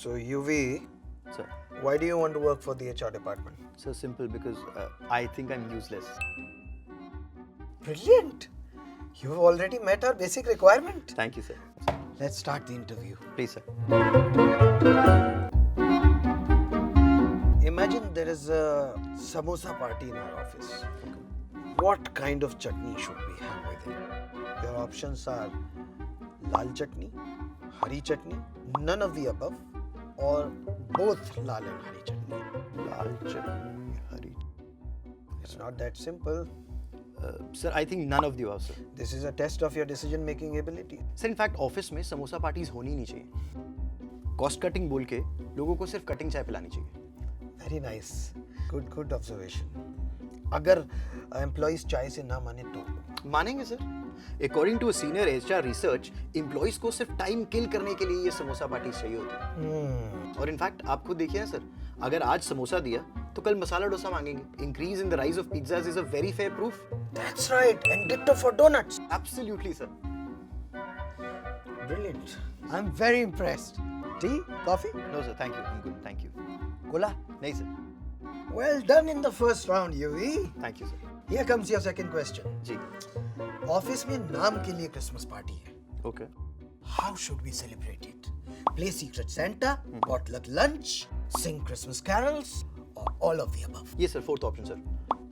So UV, Sir, why do you want to work for the HR department? so simple because I think I'm useless. Brilliant! You've already met our basic requirement. Thank you, sir. Let's start the interview. Please, sir. Imagine there is a samosa party in our office. What kind of chutney should we have with it? Your options are lal chutney, hari chutney, none of the above, or both lal and hari chutney. Lal chutney, hari. It's not that simple. Sir, I think none of the above, sir. This is a test of your decision-making ability. Sir in fact office में samosa parties होनी नहीं चाहिए. Cost cutting बोल के लोगों को सिर्फ cutting चाय पिलानी चाहिए. Very nice. Good observation. अगर एम्प्लॉइज चाय से ना माने तो मानेंगे sir. According to senior HR research employees को सिर्फ टाइम किल करने के लिए ये समोसा पार्टीज चाहिए होती है. और इनफैक्ट आप खुद देखिए ना सर, अगर आज समोसा दिया तो कल मसाला डोसा मांगेंगे. Increase in the rise of pizzas is a very fair proof. That's right, and ditto for donuts. Absolutely sir. Brilliant. I'm very impressed. Tea? Coffee? No sir, thank you. I am good, thank you. Cola? नहीं सर. Well done in the first round, UV. Thank you sir. Here comes your second question. जी. Office में नाम के लिए Christmas party है. Okay. How should we celebrate it? Play Secret Santa, potluck lunch, sing Christmas carols, or all of the above? ये sir fourth option sir.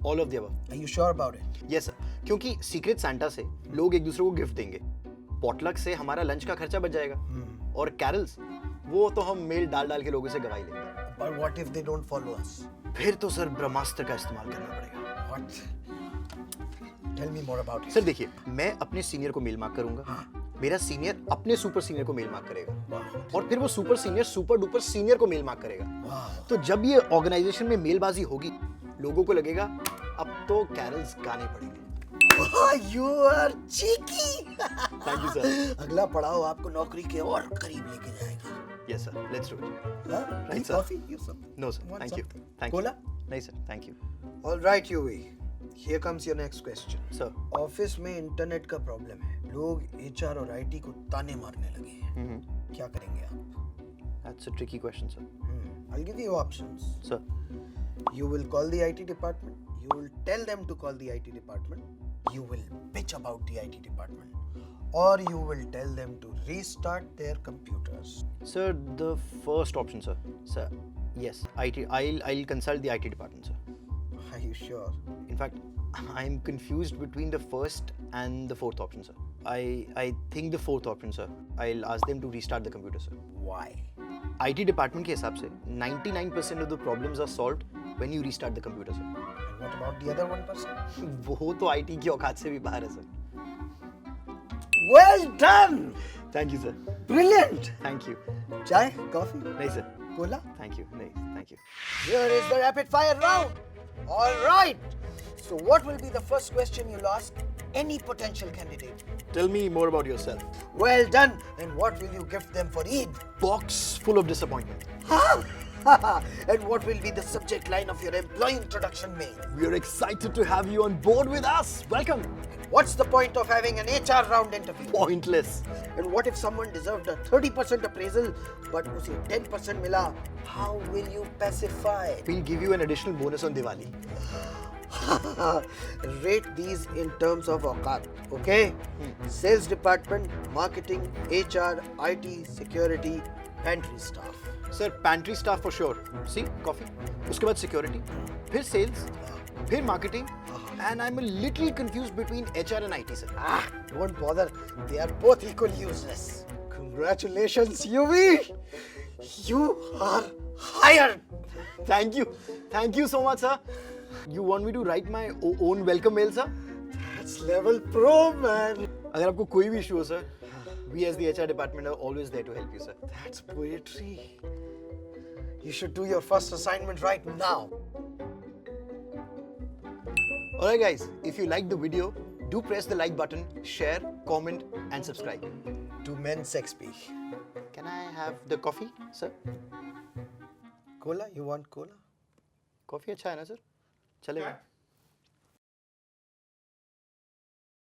All of the above. Are you sure about it? Yes sir, क्योंकि secret Santa से लोग एक दूसरे को gift देंगे. Potluck से हमारा लंच का खर्चा बच जाएगा. और कैरल्स वो तो हम मेल डाल डाल के लोगों से गवाही लेंगे. But what if they don't follow us? फिर तो सर ब्रह्मास्त्र का इस्तेमाल करना पड़ेगा. What? Tell me more about it. Sir देखिए, मैं अपने सीनियर को मेल मार्क करूंगा. मेरा सीनियर अपने सुपर सीनियर को मेल मार्क करेगा. Wow. और फिर वो super senior super duper senior को मेल मार्क करेगा. Wow. तो जब ये ऑर्गेनाइजेशन में मेलबाजी होगी, लोगों को लगेगा अब तो कैरल्स गाने पड़ेंगे. Oh, you are cheeky. Thank you sir. अगला पड़ाव आपको नौकरी के और करीब लेके जाएगा. Yes sir, let's do it. Huh? Right, Any sir. coffee? You some? No sir, Want thank you. something? Thank you. Cola? नहीं सर, thank you. All right, UV. Here comes your next question. Sir. ऑफिस में internet का problem है. लोग HR और IT को ताने मारने लगे हैं. क्या करेंगे आप? That's a tricky question, sir. I'll give you options. Sir. You will call the IT department. You will tell them to call the IT department. You will bitch about the IT department. Or you will tell them to restart their computers. Sir, the first option, sir. Sir, yes, IT. I'll consult the IT department, sir. Are you sure? In fact, I'm confused between the first and the fourth option, sir. I think the fourth option, sir. I'll ask them to restart the computer, sir. Why? IT department के हिसाब से 99% of the problems are solved when you restart the computer, sir. And what about the other 1%? वो तो IT की औकात से भी बाहर है, sir. Well done! Thank you, sir. Brilliant! Thank you. Chai? Coffee? नहीं, sir. Cola? Thank you. नहीं, thank you. Here is the rapid fire round. All right. So what will be the first question you'll ask any potential candidate? Tell me more about yourself. Well done. And what will you gift them for Eid? Box full of disappointment. And what will be the subject line of your employee introduction mail? We are excited to have you on board with us. Welcome. What's the point of having an HR round interview? Pointless. And what if someone deserved a 30% appraisal but उसे 10% मिला? How will you pacify? We'll give you an additional bonus on Diwali. Rate these in terms of औकात, okay? Sales department, marketing, HR, IT, security, pantry staff. Sir, pantry staff for sure. See, coffee. उसके बाद security, फिर sales, फिर marketing, and I'm a little confused between HR and IT, sir. Don't bother. They are both equally useless. Congratulations, UV. You are hired. Thank you. Thank you so much, sir. You want me to write my own welcome mail, sir? That's level pro, man. अगर आपको कोई भी issue हो, sir, we as the HR department are always there to help you, sir. That's poetry. You should do your first assignment right now. Alright guys, if you liked the video, do press the like button, share, comment and subscribe. To men sex speak. Can I have the coffee, sir? Cola? You want cola? Coffee अच्छा है ना sir? चलेगा.